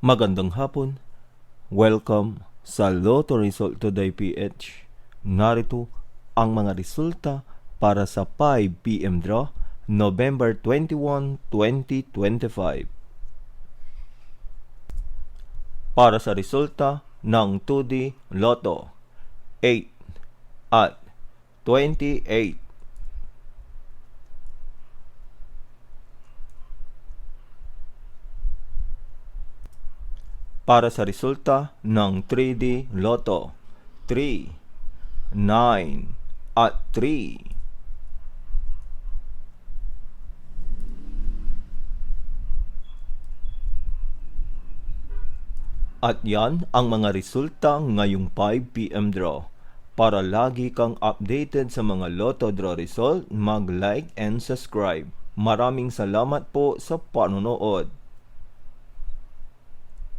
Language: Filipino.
Magandang hapon. Welcome sa Lotto Result Today PH. Narito ang mga resulta para sa 5 PM draw, November 21, 2025. Para sa resulta ng 2D Lotto, 8 at 28. Para sa resulta ng 3D Lotto, 3, 9 at 3. At yan ang mga resulta ngayong 5 PM draw. Para lagi kang updated sa mga Lotto draw result, mag-like and subscribe. Maraming salamat po sa panonood.